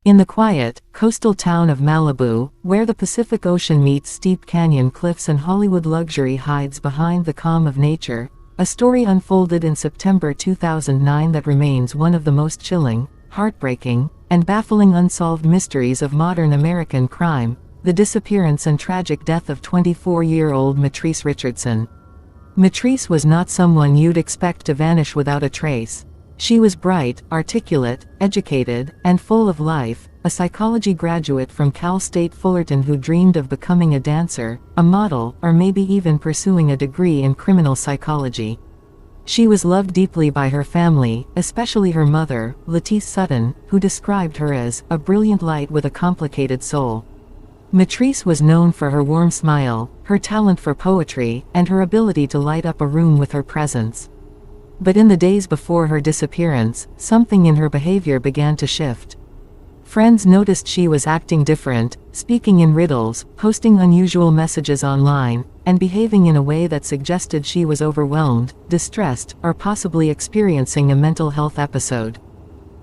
In the quiet, coastal town of Malibu, where the Pacific Ocean meets steep canyon cliffs and Hollywood luxury hides behind the calm of nature, a story unfolded in September 2009 that remains one of the most chilling, heartbreaking, and baffling unsolved mysteries of modern American crime: the disappearance and tragic death of 24-year-old Mitrice Richardson. Mitrice was not someone you'd expect to vanish without a trace. She was bright, articulate, educated, and full of life, a psychology graduate from Cal State Fullerton who dreamed of becoming a dancer, a model, or maybe even pursuing a degree in criminal psychology. She was loved deeply by her family, especially her mother, Lettice Sutton, who described her as a brilliant light with a complicated soul. Mitrice was known for her warm smile, her talent for poetry, and her ability to light up a room with her presence. But in the days before her disappearance, something in her behavior began to shift. Friends noticed she was acting different, speaking in riddles, posting unusual messages online, and behaving in a way that suggested she was overwhelmed, distressed, or possibly experiencing a mental health episode.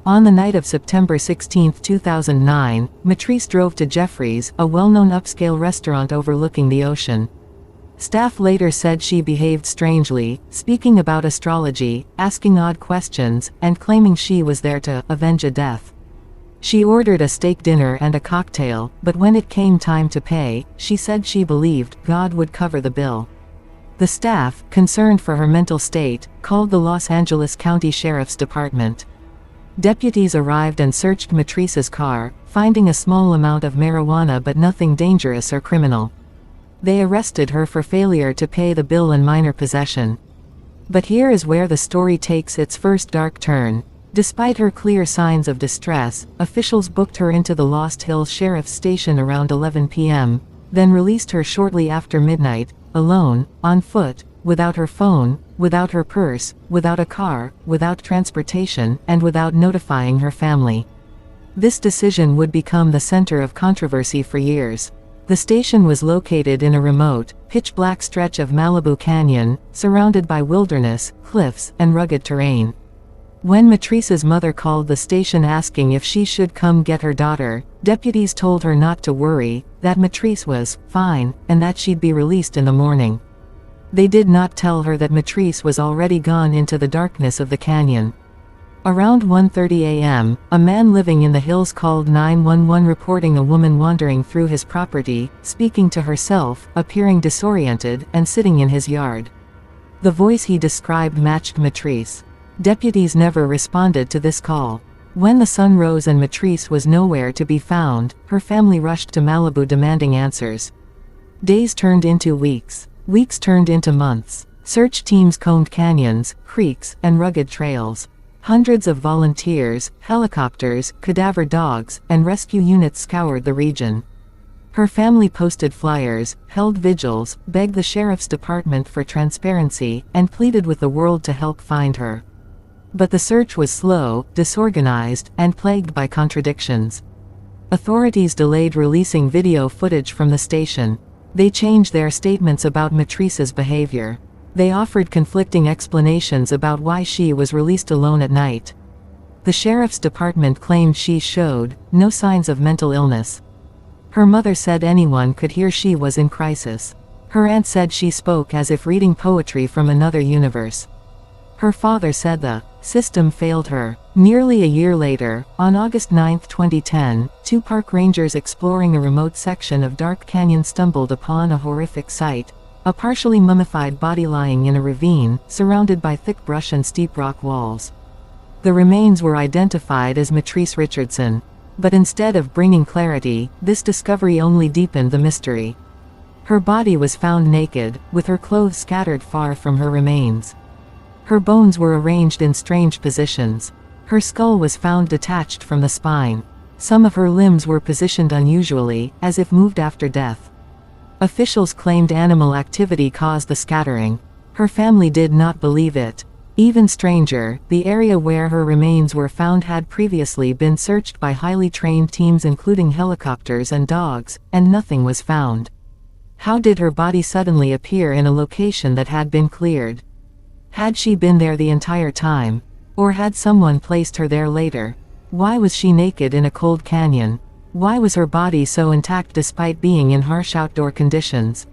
On the night of September 16, 2009, Mitrice drove to Geoffrey's, a well-known upscale restaurant overlooking the ocean. Staff later said she behaved strangely, speaking about astrology, asking odd questions, and claiming she was there to avenge a death. She ordered a steak dinner and a cocktail, but when it came time to pay, she said she believed God would cover the bill. The staff, concerned for her mental state, called the Los Angeles County Sheriff's Department. Deputies arrived and searched Mitrice's car, finding a small amount of marijuana but nothing dangerous or criminal. They arrested her for failure to pay the bill and minor possession. But here is where the story takes its first dark turn. Despite her clear signs of distress, officials booked her into the Lost Hills Sheriff's Station around 11 p.m., then released her shortly after midnight, alone, on foot, without her phone, without her purse, without a car, without transportation, and without notifying her family. This decision would become the center of controversy for years. The station was located in a remote, pitch-black stretch of Malibu Canyon, surrounded by wilderness, cliffs, and rugged terrain. When Mitrice's mother called the station asking if she should come get her daughter, deputies told her not to worry, that Mitrice was fine, and that she'd be released in the morning. They did not tell her that Mitrice was already gone into the darkness of the canyon. Around 1:30 a.m., a man living in the hills called 911 reporting a woman wandering through his property, speaking to herself, appearing disoriented, and sitting in his yard. The voice he described matched Mitrice. Deputies never responded to this call. When the sun rose and Mitrice was nowhere to be found, her family rushed to Malibu demanding answers. Days turned into weeks. Weeks turned into months. Search teams combed canyons, creeks, and rugged trails. Hundreds of volunteers, helicopters, cadaver dogs, and rescue units scoured the region. Her family posted flyers, held vigils, begged the sheriff's department for transparency, and pleaded with the world to help find her. But the search was slow, disorganized, and plagued by contradictions. Authorities delayed releasing video footage from the station. They changed their statements about Mitrice's behavior. They offered conflicting explanations about why she was released alone at night. The sheriff's department claimed she showed no signs of mental illness. Her mother said anyone could hear she was in crisis. Her aunt said she spoke as if reading poetry from another universe. Her father said the system failed her. Nearly a year later, on August 9, 2010, two park rangers exploring a remote section of Dark Canyon stumbled upon a horrific sight: a partially mummified body lying in a ravine, surrounded by thick brush and steep rock walls. The remains were identified as Mitrice Richardson. But instead of bringing clarity, this discovery only deepened the mystery. Her body was found naked, with her clothes scattered far from her remains. Her bones were arranged in strange positions. Her skull was found detached from the spine. Some of her limbs were positioned unusually, as if moved after death. Officials claimed animal activity caused the scattering. Her family did not believe it. Even stranger, the area where her remains were found had previously been searched by highly trained teams including helicopters and dogs, and nothing was found. How did her body suddenly appear in a location that had been cleared? Had she been there the entire time? Or had someone placed her there later? Why was she naked in a cold canyon? Why was her body so intact despite being in harsh outdoor conditions?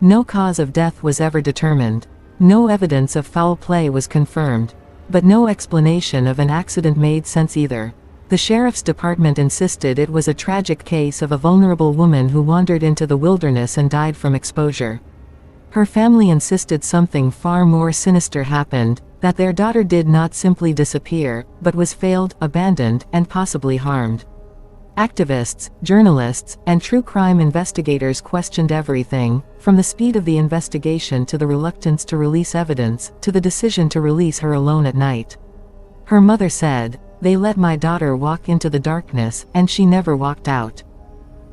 No cause of death was ever determined. No evidence of foul play was confirmed. But no explanation of an accident made sense either. The sheriff's department insisted it was a tragic case of a vulnerable woman who wandered into the wilderness and died from exposure. Her family insisted something far more sinister happened, that their daughter did not simply disappear, but was failed, abandoned, and possibly harmed. Activists, journalists, and true crime investigators questioned everything, from the speed of the investigation to the reluctance to release evidence, to the decision to release her alone at night. Her mother said, "They let my daughter walk into the darkness, and she never walked out."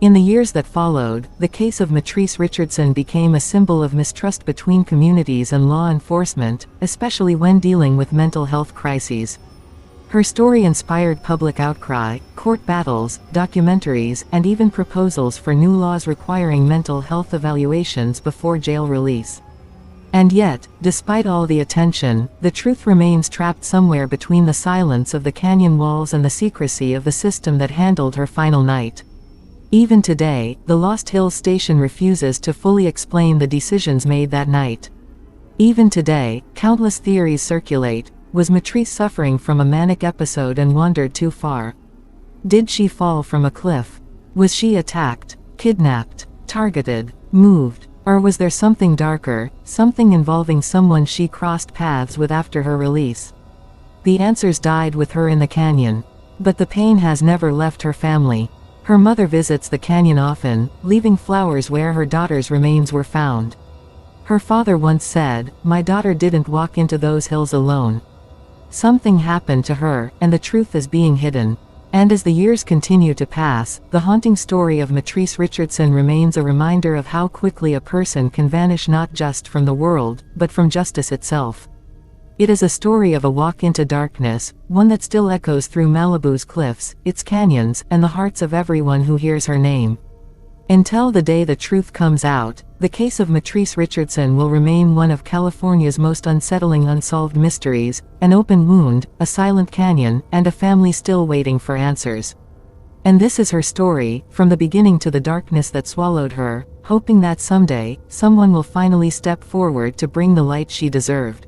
In the years that followed, the case of Mitrice Richardson became a symbol of mistrust between communities and law enforcement, especially when dealing with mental health crises. Her story inspired public outcry, court battles, documentaries, and even proposals for new laws requiring mental health evaluations before jail release. And yet, despite all the attention, the truth remains trapped somewhere between the silence of the canyon walls and the secrecy of the system that handled her final night. Even today, the Lost Hills station refuses to fully explain the decisions made that night. Even today, countless theories circulate. Was Mitrice suffering from a manic episode and wandered too far? Did she fall from a cliff? Was she attacked, kidnapped, targeted, moved? Or was there something darker, something involving someone she crossed paths with after her release? The answers died with her in the canyon. But the pain has never left her family. Her mother visits the canyon often, leaving flowers where her daughter's remains were found. Her father once said, "My daughter didn't walk into those hills alone. Something happened to her, and the truth is being hidden." And as the years continue to pass, the haunting story of Mitrice Richardson remains a reminder of how quickly a person can vanish not just from the world, but from justice itself. It is a story of a walk into darkness, one that still echoes through Malibu's cliffs, its canyons, and the hearts of everyone who hears her name. Until the day the truth comes out, the case of Mitrice Richardson will remain one of California's most unsettling unsolved mysteries, an open wound, a silent canyon, and a family still waiting for answers. And this is her story, from the beginning to the darkness that swallowed her, hoping that someday, someone will finally step forward to bring the light she deserved.